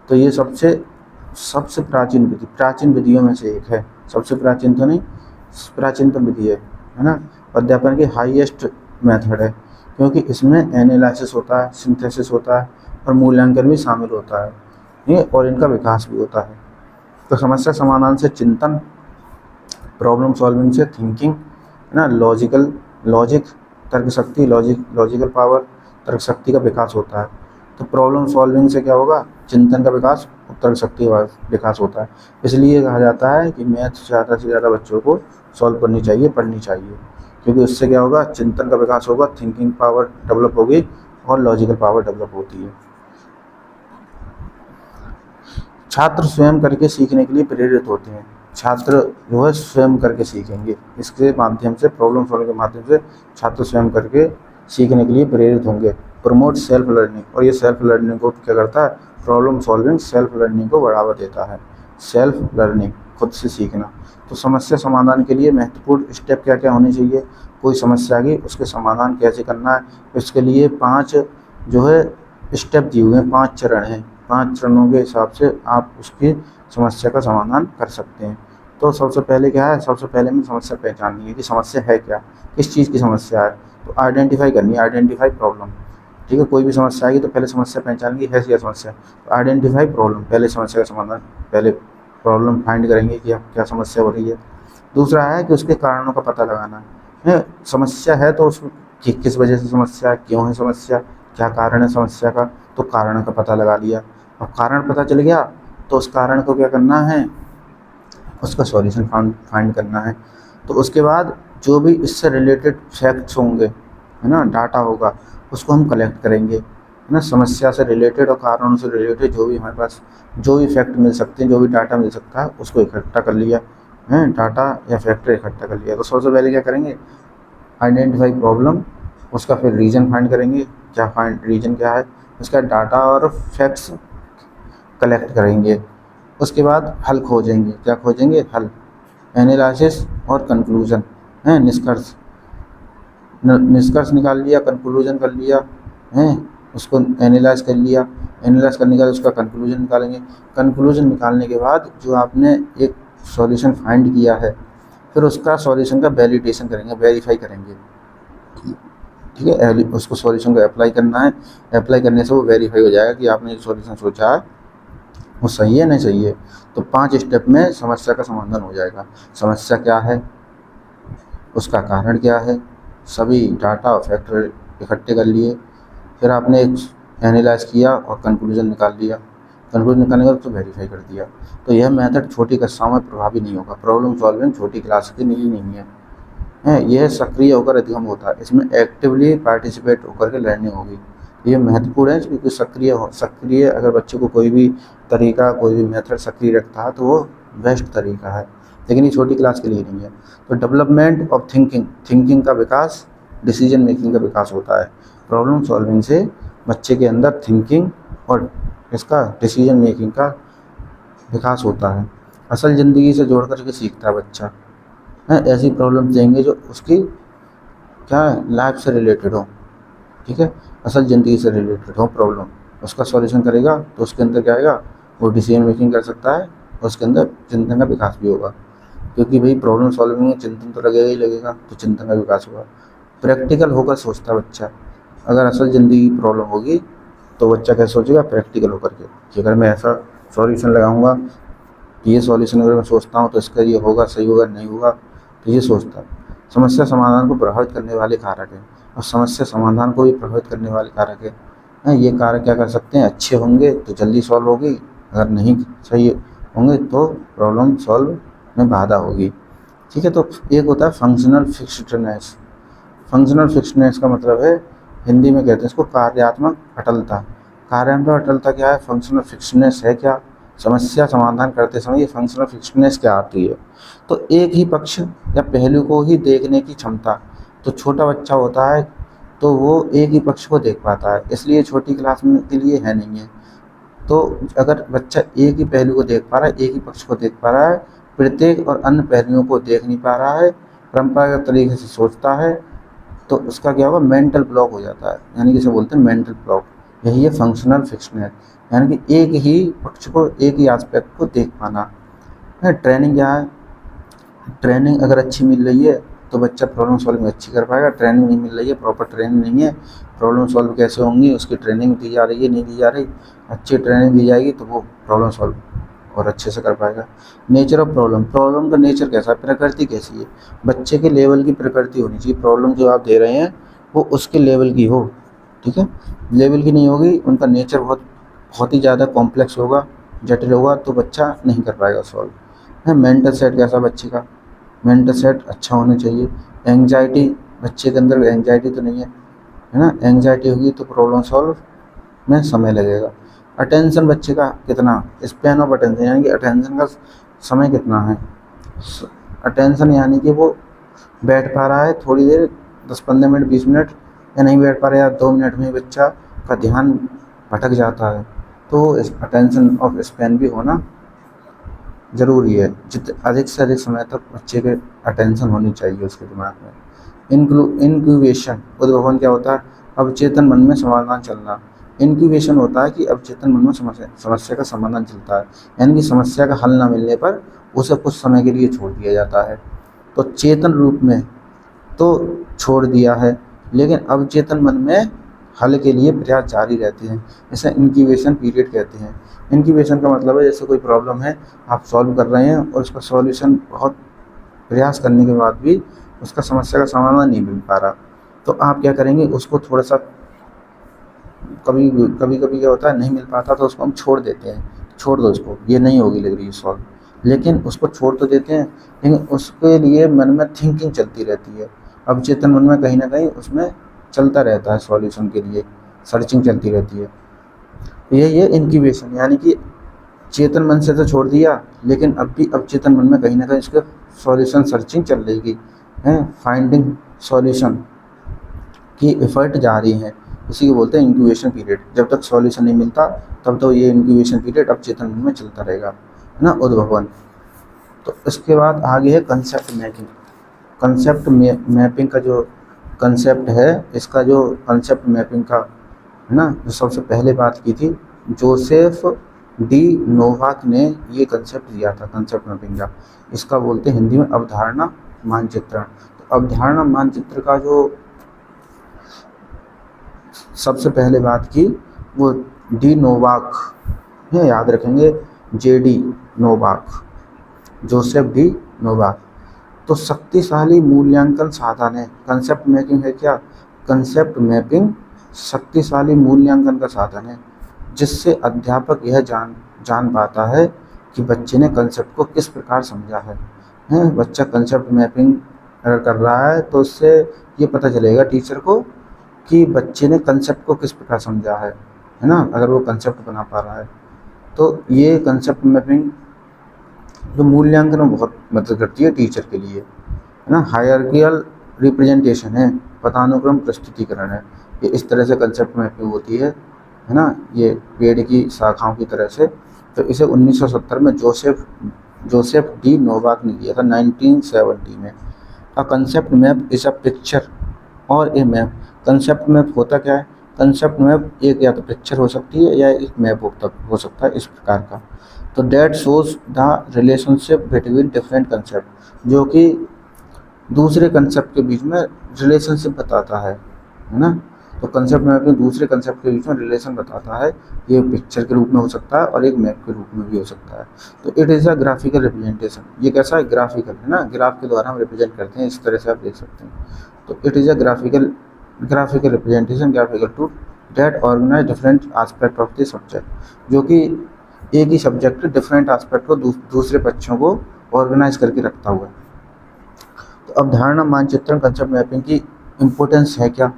तो ये सबसे प्राचीन विधि, प्राचीन विधियों में से एक है, सबसे प्राचीन तो नहीं, प्राचीनतम विधि है ना। अध्यापन की हाईएस्ट मेथड है, क्योंकि इसमें एनालिसिस होता है, सिंथेसिस होता है और मूल्यांकन भी शामिल होता है, ये और इनका विकास भी होता है। तो समस्या समाधान से चिंतन, प्रॉब्लम सॉल्विंग से थिंकिंग, है ना, लॉजिक तर्क शक्ति, लॉजिकल पावर, तर्क शक्ति का विकास होता है। तो प्रॉब्लम सॉल्विंग से क्या होगा? चिंतन का विकास और तर्क शक्ति का विकास होता है। इसलिए कहा जाता है कि मैथ ज़्यादा से ज़्यादा बच्चों को सॉल्व करनी चाहिए, पढ़नी चाहिए, क्योंकि उससे क्या होगा? चिंतन का विकास होगा, थिंकिंग पावर डेवलप होगी और लॉजिकल पावर डेवलप होती है। छात्र स्वयं करके सीखने के लिए प्रेरित होते हैं। छात्र जो है स्वयं करके सीखेंगे, इसके माध्यम से, प्रॉब्लम सॉल्विंग के माध्यम से छात्र स्वयं करके सीखने के लिए प्रेरित होंगे। प्रमोट सेल्फ लर्निंग, और ये सेल्फ लर्निंग को क्या करता है? प्रॉब्लम सॉल्विंग सेल्फ लर्निंग को बढ़ावा देता है। सेल्फ लर्निंग, खुद से सीखना। तो समस्या समाधान के लिए महत्वपूर्ण स्टेप क्या क्या होने चाहिए? कोई समस्या आ गई, उसके समाधान कैसे करना है, इसके लिए 5 जो है स्टेप दिए हुए हैं, 5 चरण हैं। 5 चरणों के हिसाब से आप उसकी समस्या का समाधान कर सकते हैं। तो सबसे पहले क्या है? सबसे पहले हमें समस्या पहचाननी है कि समस्या है क्या, किस चीज़ की समस्या है। तो आइडेंटिफाई करनी है, आइडेंटिफाई प्रॉब्लम, ठीक है। कोई भी समस्या आएगी तो पहले समस्या पहचानेंगे, है क्या समस्या। तो आइडेंटिफाई प्रॉब्लम, पहले समस्या का समाधान, पहले प्रॉब्लम फाइंड करेंगे कि क्या समस्या हो रही है। दूसरा है कि उसके कारणों का पता लगाना है। समस्या है तो उसमें किस वजह से समस्या है, क्यों है समस्या, क्या कारण है समस्या का, तो कारण का पता लगा लिया। अब कारण पता चल गया तो उस कारण को क्या करना है? उसका सॉल्यूशन फाइंड करना है। तो उसके बाद जो भी इससे रिलेटेड फैक्ट्स होंगे, है ना, डाटा होगा, उसको हम कलेक्ट करेंगे, है ना। समस्या से रिलेटेड और कारणों से रिलेटेड जो भी हमारे पास जो भी फैक्ट मिल सकते हैं, जो भी डाटा मिल सकता है, उसको इकट्ठा कर लिया है, डाटा या फैक्टर इकट्ठा कर लिया। तो सबसे पहले क्या करेंगे, आइडेंटिफाई प्रॉब्लम, उसका फिर रीजन फाइंड करेंगे, रीजन क्या है, उसका डाटा और फैक्ट्स कलेक्ट करेंगे। उसके बाद हल खोजेंगे, क्या खोजेंगे, हल, एनालिसिस और कंक्लूजन है, निष्कर्ष निष्कर्ष निकाल लिया, कंक्लूजन कर लिया है, उसको एनालाइज कर लिया, एनालाइज करने के बाद उसका कंक्लूजन निकालेंगे। कंक्लूजन निकालने के बाद जो आपने एक सॉल्यूशन फाइंड किया है, फिर उसका सॉल्यूशन का वैलिडेशन करेंगे, वेरीफाई करेंगे, ठीक है। उसको सॉल्यूशन को अप्लाई करना है, अप्लाई करने से वो वेरीफाई हो जाएगा कि आपने जो सॉल्यूशन सोचा है वो सही है नहीं सही है। तो 5 स्टेप में समस्या का समाधान हो जाएगा। समस्या क्या है, उसका कारण क्या है, सभी डाटा और फैक्टर इकट्ठे कर लिए, फिर आपने एक एनालाइज किया और कंक्लूजन निकाल लिया, कंक्लूजन निकालने के बाद उसको वेरीफाई कर दिया। तो यह मेथड छोटी कक्षाओं में प्रभावी नहीं होगा। प्रॉब्लम सॉल्विंग छोटी क्लास के लिए नहीं है, यह सक्रिय होकर अधिगम होता है। इसमें एक्टिवली पार्टिसिपेट होकर के लर्निंग होगी। ये महत्वपूर्ण है क्योंकि सक्रिय अगर बच्चे को कोई भी तरीका, कोई भी मेथड सक्रिय रखता है तो वो बेस्ट तरीका है, लेकिन ये छोटी क्लास के लिए नहीं है। तो डेवलपमेंट ऑफ थिंकिंग का विकास, डिसीजन मेकिंग का विकास होता है। प्रॉब्लम सॉल्विंग से बच्चे के अंदर थिंकिंग और इसका डिसीजन मेकिंग का विकास होता है। असल ज़िंदगी से जोड़ कर के सीखता है बच्चा, है, ऐसी प्रॉब्लम देंगे जो उसकी क्या है, लाइफ से रिलेटेड हो, ठीक है, असल ज़िंदगी से रिलेटेड हो प्रॉब्लम, उसका सॉल्यूशन करेगा तो उसके अंदर क्या आएगा, वो डिसीजन मेकिंग कर सकता है और उसके अंदर चिंतन का विकास भी होगा। क्योंकि भाई प्रॉब्लम सॉल्विंग में चिंतन तो लगेगा ही लगेगा, तो चिंतन का विकास होगा। प्रैक्टिकल होकर सोचता बच्चा, अगर असल ज़िंदगी की प्रॉब्लम होगी तो बच्चा कैसे सोचेगा, प्रैक्टिकल होकर के, कि अगर मैं ऐसा सॉल्यूशन लगाऊंगा, ये सॉल्यूशन अगर मैं सोचता हूँ तो इसका ये होगा, सही होगा नहीं होगा, तो ये सोचता है। समस्या समाधान को प्रभावित करने वाले कारक है, और समस्या समाधान को भी प्रभावित करने वाले कारक है। ये कारक क्या कर सकते हैं, अच्छे होंगे तो जल्दी सॉल्व होगी, अगर नहीं सही होंगे तो प्रॉब्लम सॉल्व में बाधा होगी, ठीक है। तो एक होता है फंक्शनल फिक्स्डनेस। फंक्शनल फिक्स्डनेस का मतलब है, हिंदी में कहते हैं इसको कार्यात्मक अटलता। कार्यात्मक अटलता क्या है, फंक्शनल फिक्स्डनेस है क्या, समस्या समाधान करते समय ये फंक्शनल फिक्स्डनेस क्या आती है। तो एक ही पक्ष या पहलू को ही देखने की क्षमता। तो छोटा बच्चा होता है तो वो एक ही पक्ष को देख पाता है, इसलिए छोटी क्लास में के लिए है नहीं है। तो अगर बच्चा एक ही पहलू को देख पा रहा है, एक ही पक्ष को देख पा रहा है, प्रत्येक और अन्य पहलुओं को देख नहीं पा रहा है, परंपरागत तरीके से सोचता है, तो उसका क्या होगा, मेंटल ब्लॉक हो जाता है, यानी कि इसे बोलते हैं मेंटल ब्लॉक। यही है फंक्शनल फिक्स्डनेस, यानी कि एक ही पक्ष को, एक ही एस्पेक्ट को देख पाना है। ट्रेनिंग क्या है, ट्रेनिंग अगर अच्छी मिल रही है तो बच्चा प्रॉब्लम सॉल्विंग अच्छी कर पाएगा। ट्रेनिंग नहीं मिल रही है, प्रॉपर ट्रेनिंग नहीं है, प्रॉब्लम सॉल्व कैसे होंगी, उसकी ट्रेनिंग दी जा रही है नहीं दी जा रही, अच्छी ट्रेनिंग दी जाएगी तो वो प्रॉब्लम सॉल्व और अच्छे से कर पाएगा। नेचर ऑफ प्रॉब्लम, प्रॉब्लम का नेचर कैसा है, प्रकृति कैसी है, बच्चे के लेवल की प्रकृति होनी चाहिए। प्रॉब्लम जो आप दे रहे हैं वो उसके लेवल की हो, ठीक है, लेवल की नहीं होगी, उनका नेचर बहुत ही ज़्यादा कॉम्प्लेक्स होगा, जटिल होगा, तो बच्चा नहीं कर पाएगा सॉल्व, है। मेंटल सेट कैसा बच्चे का, मेंटल सेट अच्छा होना चाहिए। एंग्जाइटी, बच्चे के अंदर एंग्जाइटी तो नहीं है ना, एंग्जाइटी होगी तो प्रॉब्लम सॉल्व में समय लगेगा। अटेंशन बच्चे का कितना, स्पैन ऑफ अटेंशन, यानी कि अटेंशन का समय कितना है। अटेंशन यानी कि वो बैठ पा रहा है थोड़ी देर, 10-15 मिनट, 20 मिनट, या नहीं बैठ पा रहा है, 2 मिनट में बच्चा का ध्यान भटक जाता है। तो अटेंशन ऑफ स्पैन भी होना ज़रूरी है। अधिक से अधिक समय तक बच्चे के अटेंशन होनी चाहिए उसके दिमाग में। इंक्यूबेशन, उद्भवन क्या होता है, अवचेतन मन में समाधान चलना। इंक्यूबेशन होता है कि अवचेतन मन में समस्या का समाधान चलता है, यानी कि समस्या का हल ना मिलने पर उसे कुछ समय के लिए छोड़ दिया जाता है। तो चेतन रूप में तो छोड़ दिया है, लेकिन अवचेतन मन में हल के लिए प्रयास जारी रहते हैं, इसे इंक्यूबेशन पीरियड कहते हैं। इंक्यूबेशन का मतलब है जैसे कोई प्रॉब्लम है, आप सॉल्व कर रहे हैं और उसका सॉल्यूशन बहुत प्रयास करने के बाद भी उसका समस्या का समाधान नहीं मिल पा रहा, तो आप क्या करेंगे, उसको थोड़ा सा, कभी कभी क्या होता है नहीं मिल पाता तो उसको हम छोड़ देते हैं, छोड़ दो इसको, ये नहीं होगी लग रही है सॉल्व, लेकिन उसको छोड़ तो देते हैं, लेकिन उसके लिए मन में थिंकिंग चलती रहती है। अब चेतन मन में कहीं ना कहीं उसमें चलता रहता है, सॉल्यूशन के लिए सर्चिंग चलती रहती है। ये इंक्यूबेशन, यानी कि चेतन मन से तो छोड़ दिया, लेकिन अब चेतन मन में कहीं ना कहीं उसके सॉल्यूशन सर्चिंग चल रही है, फाइंडिंग सॉल्यूशन की एफर्ट जा रही है। इसी को बोलते हैं इंक्यूबेशन पीरियड। जब तक सॉल्यूशन नहीं मिलता तब तो ये इंक्यूबेशन पीरियड अब चेतन मन में चलता रहेगा, है ना, उद्भवन। तो इसके बाद आगे है कंसेप्ट मैपिंग। कंसेप्ट मैपिंग का जो कंसेप्ट है, इसका जो कंसेप्ट मैपिंग का है ना, जो सबसे पहले बात की थी, जोसेफ डी नोवाक ने ये कंसेप्ट दिया था कंसेप्ट मैपिंग का। इसका बोलते हैं हिंदी में अवधारणा मानचित्रण। तो अवधारणा मानचित्र का जो सबसे पहले बात की वो डी नोवाक है, याद रखेंगे, JD Novak, Joseph D Novak. तो शक्तिशाली मूल्यांकन साधन है कंसेप्ट मैपिंग है क्या? कंसेप्ट मैपिंग शक्तिशाली मूल्यांकन का साधन है, जिससे अध्यापक यह जान पाता है कि बच्चे ने कंसेप्ट को किस प्रकार समझा है। बच्चा कंसेप्ट मैपिंग अगर कर रहा है तो उससे ये पता चलेगा टीचर को कि बच्चे ने कंसेप्ट को किस प्रकार समझा है ना, अगर वो कंसेप्ट बना पा रहा है। तो ये कंसेप्ट मैपिंग जो मूल्यांकन में बहुत मदद करती है टीचर के लिए, है ना। हायरार्किकल रिप्रेजेंटेशन है, पदानुक्रम प्रस्तुतिकरण है। ये इस तरह से कंसेप्ट मैपिंग होती है ना, ये पेड़ की शाखाओं की तरह से। तो इसे 1970 में जोसेफ डी नोवाक ने दिया था, 1970 में। A concept map is a picture और ए मैप। कंसेप्ट मैप होता क्या है? कंसेप्ट मैप एक या तो पिक्चर हो सकती है या एक मैप हो सकता है, इस प्रकार का। तो that shows the relationship between different concept, जो कि दूसरे कंसेप्ट के बीच में रिलेशनशिप बताता है ना। तो कंसेप्ट मैपिंग दूसरे कंसेप्ट के बीच में रिलेशन बताता है। ये पिक्चर के रूप में हो सकता है और एक मैप के रूप में भी हो सकता है। तो it is a graphical representation. ये कैसा है? ग्राफिकल, है ना, ग्राफ के द्वारा हम रिप्रेजेंट करते हैं, इस तरह से आप देख सकते हैं। तो it is a graphical representation, graphical to that organise different aspect of the subject, जो कि एक ही सब्जेक्ट के डिफरेंट एस्पेक्ट को दूसरे पक्षों को ऑर्गेनाइज करके रखता हुआ है। तो अवधारणा मानचित्रण कंसेप्ट मैपिंग की इम्पोर्टेंस है क्या,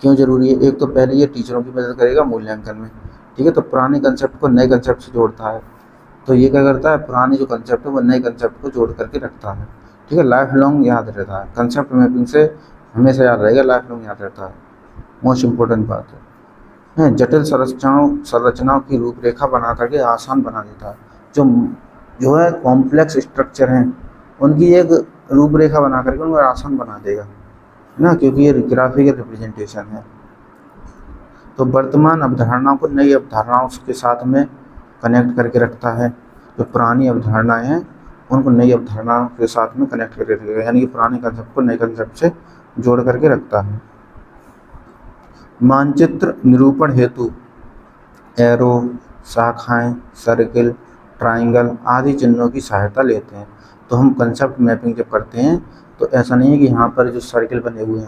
क्यों जरूरी है? एक तो पहले ये टीचरों की मदद करेगा मूल्यांकन में, ठीक है। तो पुराने कंसेप्ट को नए कंसेप्ट से जोड़ता है। तो ये क्या करता है? पुराने जो कंसेप्ट है वो नए कंसेप्ट को जोड़ करके रखता है, ठीक है। लाइफ लॉन्ग याद रहता है, कंसेप्ट मैपिंग से हमेशा याद रहेगा, लाइफ लॉन्ग याद रहता है, मोस्ट इम्पोर्टेंट बात है। जटिल संरचनाओं की रूपरेखा बना करके आसान बना देता है। जो है कॉम्प्लेक्स स्ट्रक्चर हैं उनकी एक रूपरेखा बना करके उनको आसान बना देगा ना, क्योंकि ये ग्राफिकल रिप्रेजेंटेशन है। तो वर्तमान अवधारणाओं को नई अवधारणाओं के साथ में कनेक्ट करके रखता है। जो पुरानी अवधारणाएं हैं उनको नई अवधारणाओं के साथ में कनेक्ट करके रखेगा, यानी कि पुराने कंसेप्ट को नए कंसेप्ट से जोड़ करके रखता है। मानचित्र निरूपण हेतु एरो, शाखाएं, सर्किल, ट्राइंगल आदि चिन्हों की सहायता लेते हैं। तो हम कंसेप्ट मैपिंग जब करते हैं तो ऐसा नहीं है कि यहाँ पर जो सर्किल बने हुए हैं,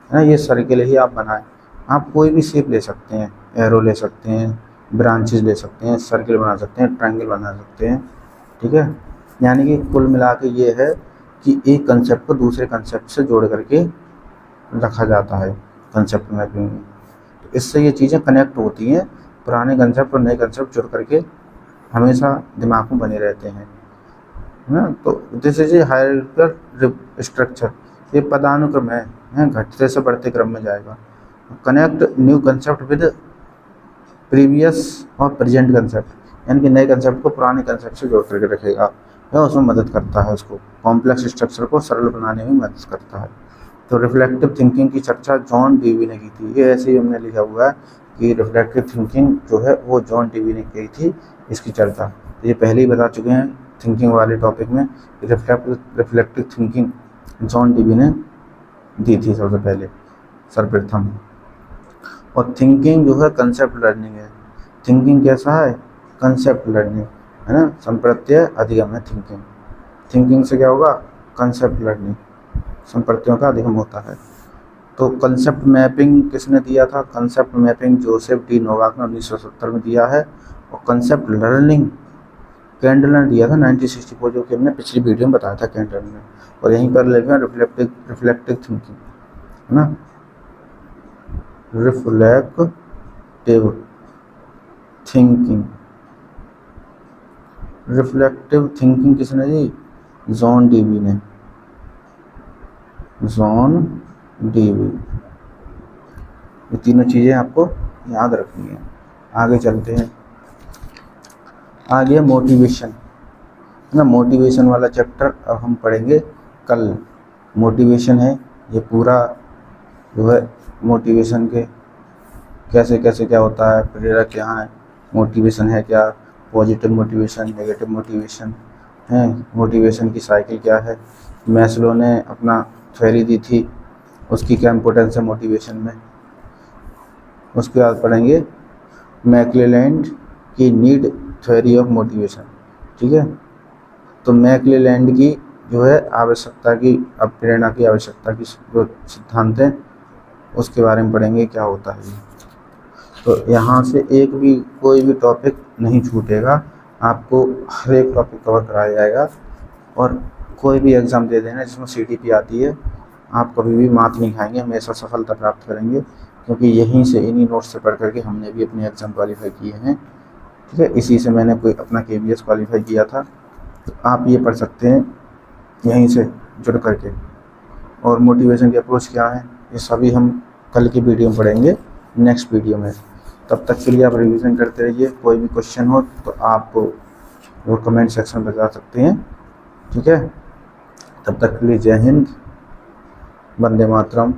है ना, ये सर्किल ही आप बनाएं। आप कोई भी शेप ले सकते हैं, एरो ले सकते हैं, ब्रांचेस ले सकते हैं, सर्किल बना सकते हैं, ट्रायंगल बना सकते हैं, ठीक है। यानी कि कुल मिला के ये है कि एक कंसेप्ट को दूसरे कंसेप्ट से जोड़ करके रखा जाता है कंसेप्ट मैपिंग में। तो इससे ये चीज़ें कनेक्ट होती हैं, पुराने कंसेप्ट और नए कंसेप्ट जुड़ करके हमेशा दिमाग में बने रहते हैं ना। तो this is a hierarchical structure, ये पदानुक्रम है, घटते से बढ़ते क्रम में जाएगा। Connect new concept with previous और प्रेजेंट कंसेप्ट, यानी कि नए कंसेप्ट को पुराने कंसेप्ट से जोड़ करके रखेगा, या उसमें मदद करता है, उसको कॉम्प्लेक्स स्ट्रक्चर को सरल बनाने में मदद करता है। तो रिफ्लेक्टिव थिंकिंग की चर्चा जॉन डीवी ने की थी। ये ऐसे ही हमने लिखा हुआ है कि रिफ्लेक्टिव थिंकिंग जो है वो जॉन डीवी ने की थी, इसकी चर्चा। तो ये पहले ही बता चुके हैं थिंकिंग वाले टॉपिक में, रिफ्लेक्टिव थिंकिंग जॉन डीवी ने दी थी सबसे पहले, सर्वप्रथम। और थिंकिंग जो है कंसेप्ट लर्निंग है। थिंकिंग कैसा है? कंसेप्ट लर्निंग, है ना, संप्रत्यय अधिगम है थिंकिंग। थिंकिंग से क्या होगा? कंसेप्ट लर्निंग, संप्रत्ययों का अधिगम होता है। तो कंसेप्ट मैपिंग किसने दिया था? Concept mapping Joseph D Novak ने 1970 में दिया है। और कंसेप्ट लर्निंग कैंडलर दिया था 1964, जो कि हमने पिछली वीडियो में बताया था कैंडलर ने। और यहीं पर लिखा रिफ्लेक्टिव थिंकिंग, है ना, रिफ्लेक्टिव थिंकिंग। रिफ्लेक्टिव थिंकिंग किसने दी? जॉन डीवी ने, जॉन डीवी। ये तीनों चीज़ें आपको याद रखनी है। आगे चलते हैं। आगे मोटिवेशन, है ना, मोटिवेशन वाला चैप्टर अब हम पढ़ेंगे कल। मोटिवेशन है ये पूरा, जो है मोटिवेशन के कैसे कैसे क्या होता है, प्रेरक क्या है, मोटिवेशन है क्या, पॉजिटिव मोटिवेशन, नेगेटिव मोटिवेशन है, मोटिवेशन की साइकिल क्या है, मैस्लो ने अपना थ्योरी दी थी, उसकी क्या इम्पोर्टेंस है मोटिवेशन में। उसके बाद पढ़ेंगे मैक्लेलैंड की नीड थ्योरी ऑफ मोटिवेशन, ठीक है। तो मैक्लेलैंड की जो है आवश्यकता की, अब प्रेरणा की आवश्यकता की जो सिद्धांत है उसके बारे में पढ़ेंगे क्या होता है। तो यहाँ से एक भी कोई भी टॉपिक नहीं छूटेगा, आपको हर एक टॉपिक कवर कराया जाएगा। और कोई भी एग्ज़ाम दे देना जिसमें CTP आती है, आप कभी भी मात नहीं खाएंगे, हमेशा सफलता प्राप्त करेंगे, क्योंकि यहीं से इन्हीं नोट्स से पढ़ करके हमने भी अपने एग्ज़ाम क्वालिफाई किए हैं, ठीक है। इसी से मैंने कोई अपना KBS क्वालिफाई किया था, तो आप ये पढ़ सकते हैं यहीं से जुड़ करके। और मोटिवेशन के अप्रोच क्या है, ये सभी हम कल की वीडियो में पढ़ेंगे, नेक्स्ट वीडियो में। तब तक के लिए आप रिवीजन करते रहिए। कोई भी क्वेश्चन हो तो आप वो कमेंट सेक्शन में बता सकते हैं, ठीक है। तब तक के लिए जय हिंद, वंदे मातरम।